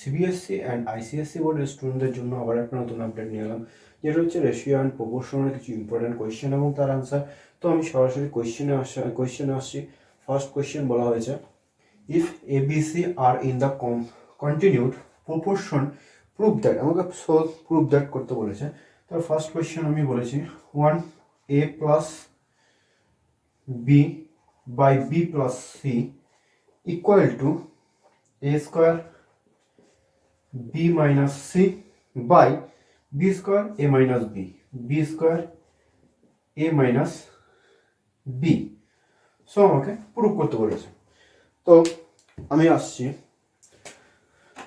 CBSE and ICSE বোর্ডের স্টুডেন্টদের জন্য আবার একটা নতুন আপডেট নিয়ে এলাম, যেটা হচ্ছে রেশিও অ্যান্ড প্রপোর্শনের কিছু ইম্পর্টেন্ট কোয়েশ্চেন এবং তার আনসার। তো আমি সরাসরি কোয়েশ্চেনে আসছি। ফার্স্ট কোয়েশ্চেন বলা হয়েছে, if ABC are in the continued proportion prove that, আমাকে প্রুভ দ্যাট করতে বলেছে। তার ফার্স্ট কোয়েশ্চেন আমি বলেছি 1a plus b by b plus c equal to a square b minus c by b square a minus b square a minus b। So আমাকে prove করতে বলেছে। তো আমি আসছি,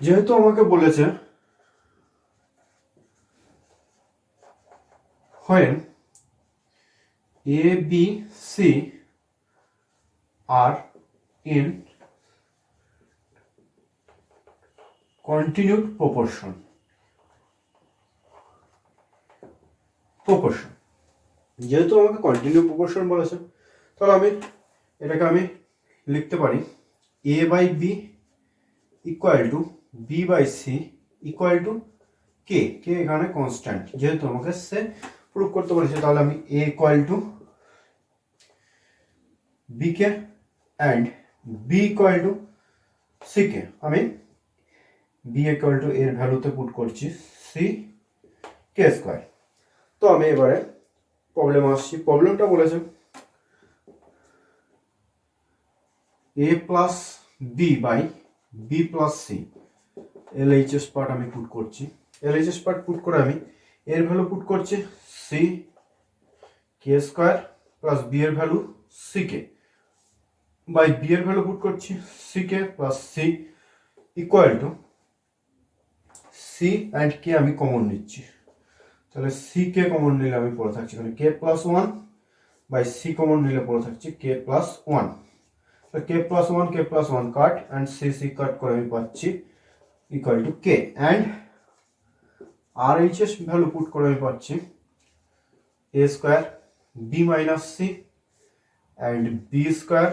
যেহেতু আমাকে বলেছে when a b c are in continued proportion, যেহেতু আমাকে কন্টিনিউ প্রপোর্শন বলেছে, তাহলে আমি এটাকে লিখতে পারি a by b equal to b by c equal to k. K এখানে কনস্ট্যান্ট, যেহেতু আমাকে সে প্রুভ করতে বলেছে, তাহলে আমি a equal to b k and b equal to c k আমি বি ইকুয়াল টু এর ভ্যালুতে পুট করছি সি কে স্কোয়ার। তো আমি এবারে প্রবলেম আসছি। প্রবলেমটা বলেছে a plus b by b plus c, LHS part আমি পুট করছি। এলএইচএস পার্ট পুট করে আমি এর ভ্যালু পুট করছি c k square plus b এর value c k by b এর ভ্যালু পুট করছি c k plus c equal to c and k আমি কমন নিচ্ছি। তাহলে সি কে কমন নিলে আমি পড়ে থাকছি এখানে k plus one by c common নিলে পড়ে থাকছি k plus one. K plus one cut and c cut করে আমি পাচ্ছি equal to k and RHS value put করে আমি পাচ্ছি a square b minus c and b square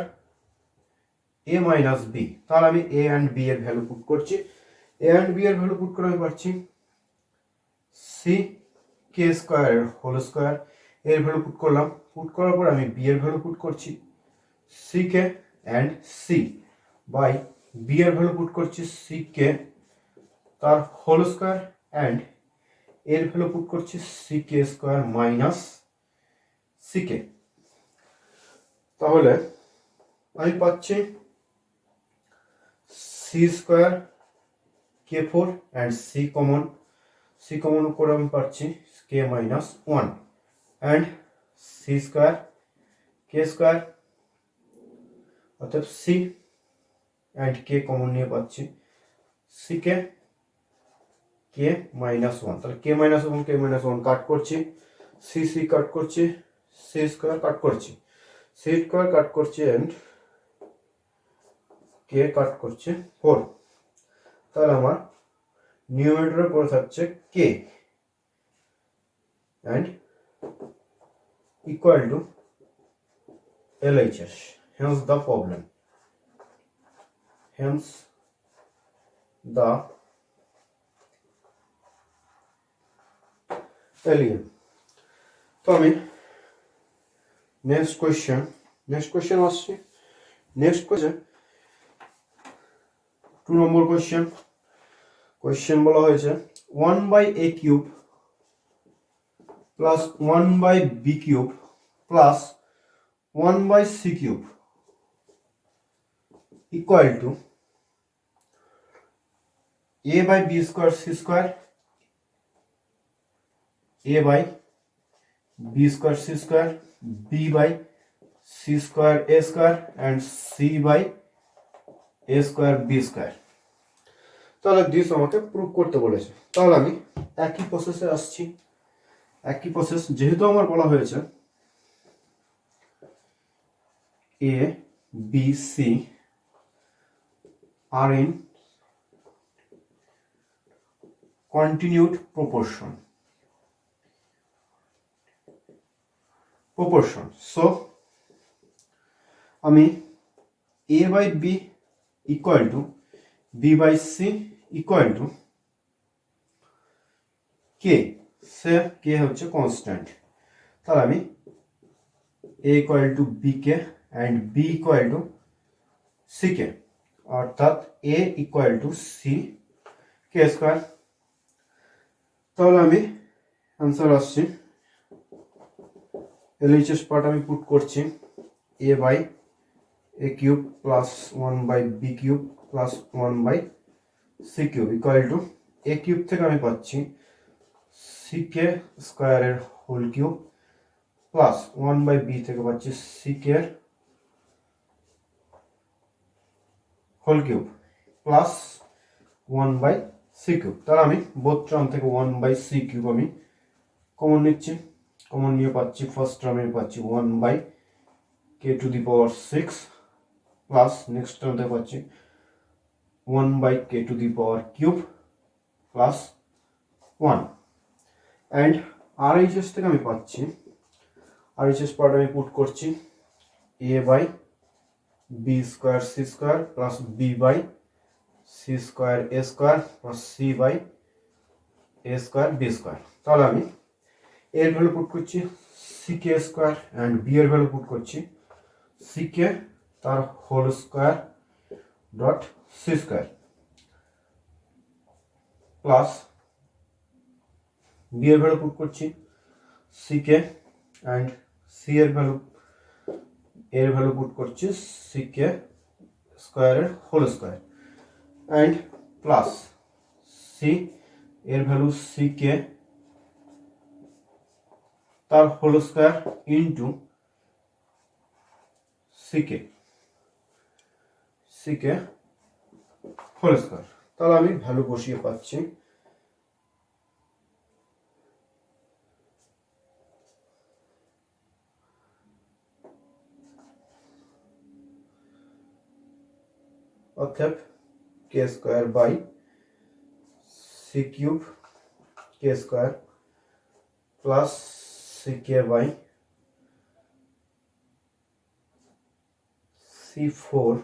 a minus b. তাহলে আমি এ অ্যান্ড বি এর value put করছি। এ অ্যান্ড বি এর ভ্যালু পুট করে আমি পাচ্ছি c k square whole square, এর ভ্যালু পুট করলাম। পুট করার পর আমি বি এর ভ্যালু পুট করছি c k and c by b এর ভ্যালু পুট করছি সি কে তার হোল স্কোয়ার অ্যান্ড এর ভ্যালু পুট করছি c k square minus c k. তাহলে আমি পাচ্ছি c square k four and c common করে আমি পাচ্ছি k minus one and c square k square, অর্থাৎ সি অ্যান্ড কে কমন নিয়ে পাচ্ছি সি কে মাইনাস ওয়ান। তাহলে কে মাইনাস ওয়ান কাট করছি, সি কাট করছি, সি স্কোয়ার কাট করছি, সি স্কোয়ার কাট করছি অ্যান্ড কে কাট করছে ফোর। তাহলে আমার নিউমেরেটরে পড়ে থাকছে k and equal to LHS, hence the problem, hence the alien। তো আমি নেক্সট কোয়েশ্চেন আসছি। নেক্সট কোয়েশ্চেন 2 নম্বর কোয়েশ্চেন বলা হয়েছে 1 by a cube plus 1 by b cube plus 1 by c cube equal to a by b square c square, a by b square c square, b by c square a square and c by a square b square। তাহলে this আমাকে prove করতে বলেছে। তাহলে আমি একই প্রসেসে আসছি। একই প্রসেস, যেহেতু আমার বলা হয়েছে A, B, C are in continued proportion. So আমি A by B equal to B by C equal to k, সে কে হচ্ছে কনস্ট্যান্ট, তাহলে আমি a equal to b k and b equal to c k, অর্থাৎ a equal to c k square. তাহলে আমি answer আসছি, LHS part আমি put করছি a by a cube plus 1 by b cube plus 1 by c cube equal to a cube থেকে আমি পাচ্ছি c k স্কোয়ারের whole cube plus 1 by B থেকে পাচ্ছি c k whole cube plus 1 by c cube. তাহলে আমি both term থেকে 1 by c cube আমি কমন নিচ্ছি, কমন নিয়ে পাচ্ছি ফার্স্ট টার্মে পাচ্ছি 1 by k to the power 6 plus next term থেকে পাচ্ছি 1 by k to the power cube plus 1 and RHS থেকে আমি পাচ্ছি, আরএইচএস পার্ট আমি পুট করছি a by b square c square plus b by C square a square plus c by a square b square. তাহলে আমি এর value put করছি c k square and b এর ভ্যালু পুট করছি c k তার whole square dot c square plus b এর value put করছি c k and c এর ভ্যালু পুট করছি সি কে স্কোয়ারের whole square and plus c এর value c k তার whole square into c k whole square. তাহলে আমি value বসিয়ে পাচ্ছি অর্থাৎ k square by c cube k square plus c k by C4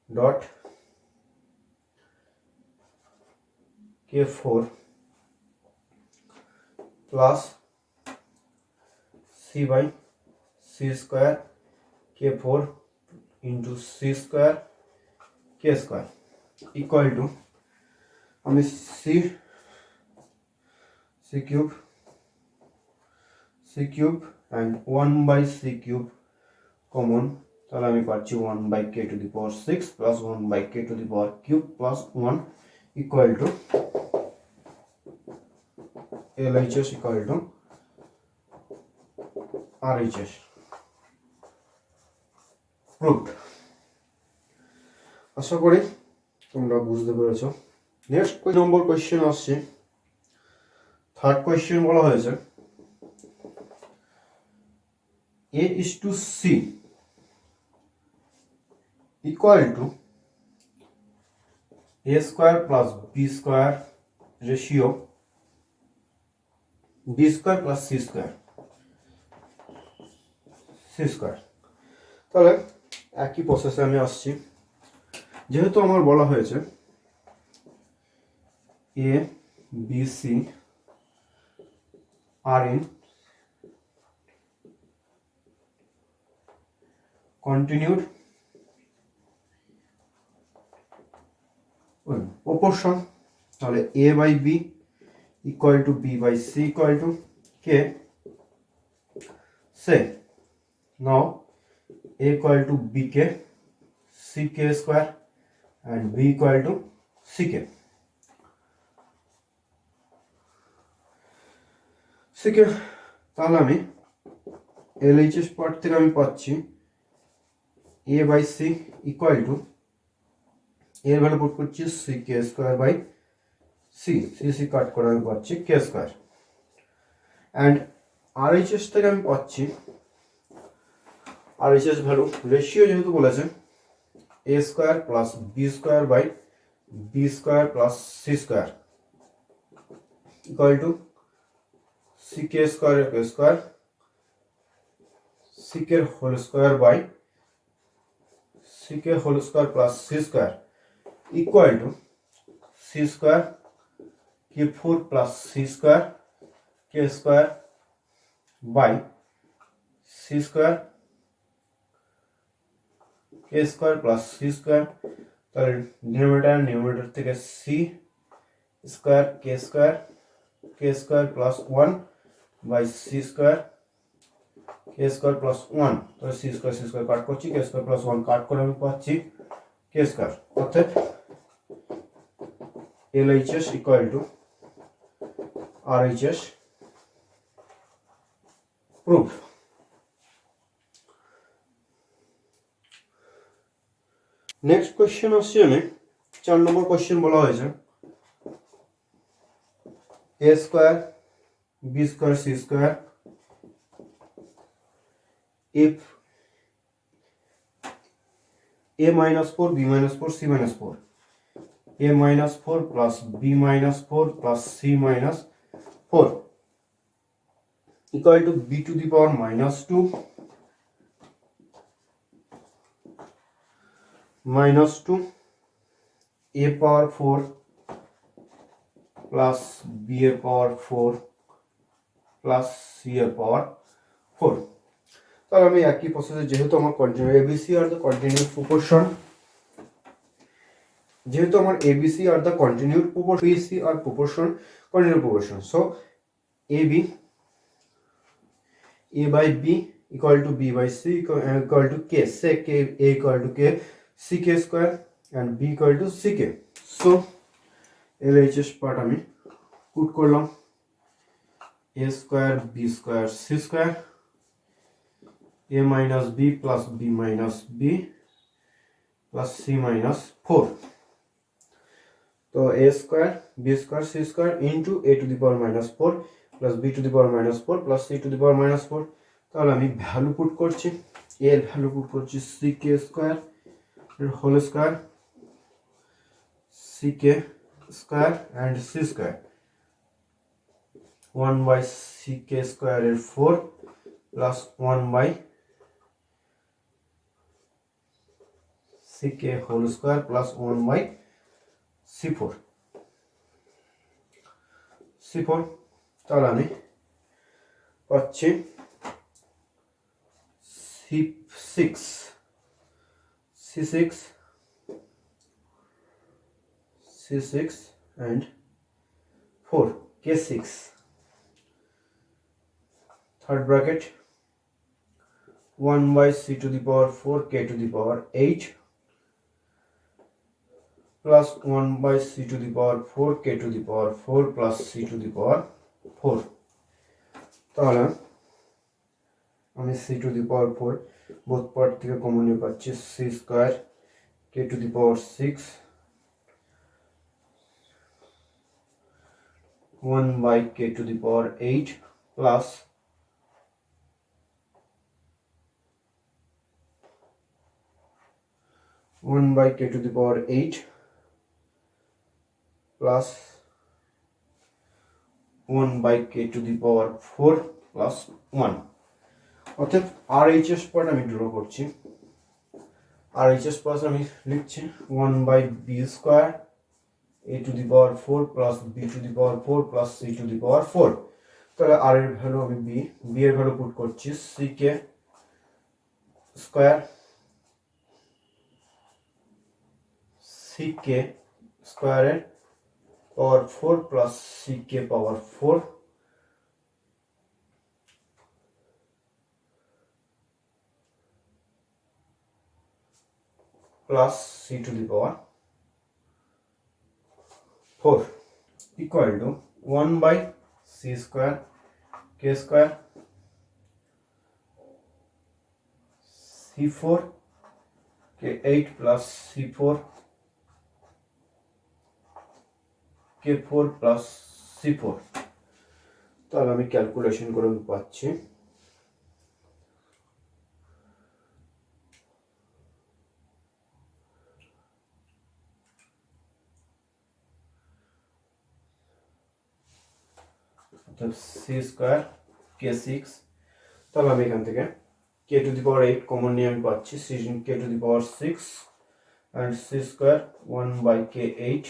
dot K4 plus C by C square K4 into C square K square equal to আমি C cube and 1 by C cube common, তাহলে আমি পাচ্ছি 1 by k to the power 6 plus 1 by k to the power cube plus 1 equal to LHS equal to RHS proved। আশা করি তোমরা বুঝতে পেরেছো। Next নম্বর question আসছে, third question বলা হয়েছে A is to C equal to a square plus b square ratio b square plus c square তাহলে একই প্রসেসে আমি আসছি। যেহেতু আমার বলা হয়েছে a b c are in continued proportion, তাহলে a by b equal to b by c equal to k, say now a equal to bk ck square and b equal to ck তাহলে আমি LHS part থেকে আমি পাচ্ছি a by c equal to এর value put করছি ck square by c কাট করে আমি পাচ্ছি k স্কয়ার এন্ড RHS থেকে আমি পাচ্ছি RHS ভ্যালু রেশিও যেহেতু বলেছে a square plus b square by b square plus c square equal to ck square k square ck এর whole square by ck whole square plus c square equal to c square k 4 plus c square k square by c square k square plus c square তাহলে denominator থেকে c square k square plus 1 by c square k square plus 1 তাহলে C square কাট করছি কে square plus 1 কাট করে আমি পাচ্ছি কে square অর্থাৎ LHS equal to RHS proof. Next question আসছে আমি 4 নম্বর কোশ্চেন বলা হয়েছে a square b square c square if a minus 4 b minus 4 c minus 4 a minus 4 plus b minus 4 plus c minus 4 equal to b to the power minus 2 minus 2 a power 4 plus b a power 4 plus c a power 4 তাহলে আমি একই প্রসেসে যেহেতু আমার continue ABC are the continued proportion যেহেতু আমার ABC are the continued proportion BC are proportion continued proportion so AB a by b equal to b by c equal to k sec a equal to k ck square and b equal to ck so LHS part আমি put করলাম a square b square c square a minus b plus b minus b plus c minus 4 तो a square b square c square into a to the power minus 4 plus b to the power minus 4 plus c to the power minus 4 তাহলে আমি value put করছি a এর value put করছি ck square এর whole square ck square and c square 1 by ck square এর 4 plus 1 by ck whole square plus 1 by c4 তাহলে আমি পাচ্ছি c6 and 4 k6 third bracket 1 by c to the power 4 k to the power 8 plus 1 by c to the power 4 k to the power 4 plus c to the power 4 তাহলে আমি c to the power 4 both part থেকে common নিয়ে পাচ্ছি c square k to the power 6 1 by k to the power 8 plus 1 by k to the power 8 plus 1 by k to the power 4 plus 1 অর্থাৎ RHS part আমি draw করছি RHS part আমি লিখছি 1 by b square a to the power 4 plus b to the power 4 plus c to the power 4 তাহলে r এর value আমি b এর value put করছি ck square ck স্কয়ারের power 4 plus ck power 4 plus c to the power 4 equal to 1 by c square k square c4 k8 plus c4 k4 plus c4 তাহলে আমি calculation করে পাচ্ছি c square k6 তাহলে আমি এখান থেকে k to the power 8 common নিয়ে আমি পাচ্ছি k to the power 6 and c square 1 by k8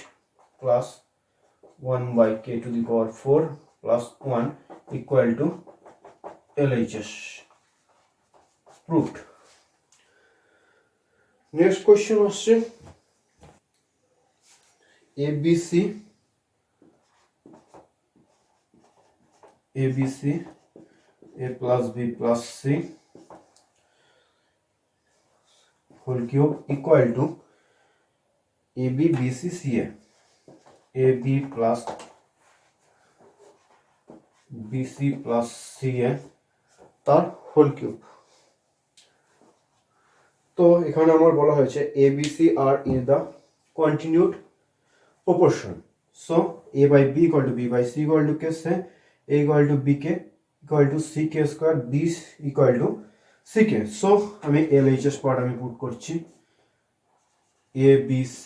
plus 1 by k to the power 4 plus 1 equal to LHS. Proved. Next question হচ্ছে ABC A plus B plus C whole cube equal to AB BC CA. AB plus BC plus CA তার whole cube. তো এখানে আমার বলা হয়েছে ABC are in the continued proportion. So A by B equal to B by C equal to K से A equal to BK equal to CK square B equal to CK. So আমি LHS part আমি put করছি ABC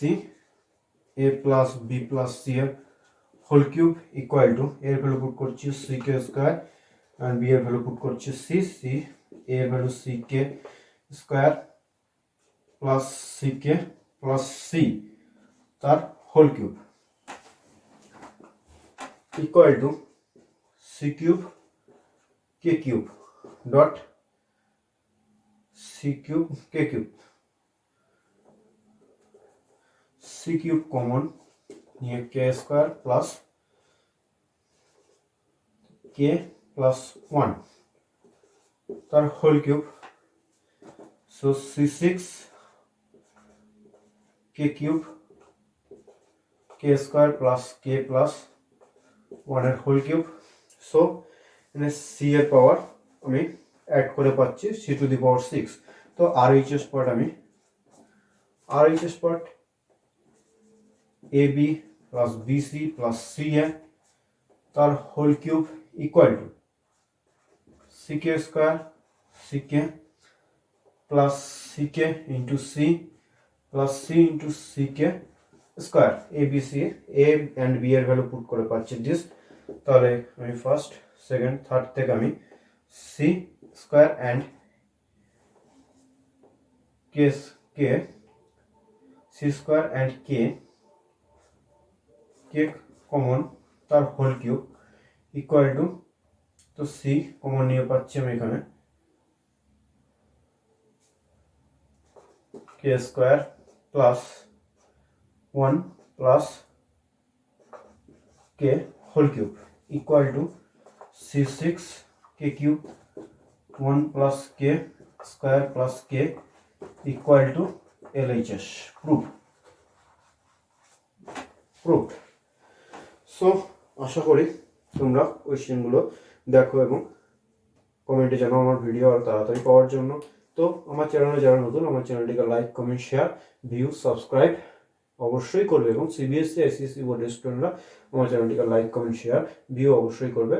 A plus B plus C এর whole cube equal to এর value put করছি CK square and B এর value put করছি C A এর value CK square plus CK প্লাস C তার whole cube equal to C cube K cube dot C cube K cube. C cube common নিয়ে K square plus K plus 1 তার whole cube. So C6 K cube K square plus K plus 1 এর whole cube. So এখানে C এর পাওয়ার আমি add করে পাচ্ছি C two the power 6। তো RHS part আমি RHS part AB plus BC plus CA তার whole cube equal to CK square CK plus CK into C plus C into CK square ABC A and B এর value put করে পাচ্ছি this. তাহলে আমি first second third থেকে আমি C square and K C square and K common তার whole cube equal to, তো C common নিয়ে পাচ্ছি আমি এখানে K square plus 1 plus K whole cube equal to C6 K cube 1 plus K square plus K equal to LHS. Proved. So আশা করি তোমরা কোয়েশ্চেনগুলো দেখো এবং কমেন্টে জানাও আমার ভিডিও আরো তাড়াতাড়ি পাওয়ার জন্য। তো আমার চ্যানেলে যারা নতুন, আমার চ্যানেলটিকে like comment share view subscribe অবশ্যই করবে এবং CBSE ICSE বোর্ডের স্টুডেন্টরা আমার চ্যানেলটিকে লাইক কমেন্ট শেয়ার ভিউ অবশ্যই করবে।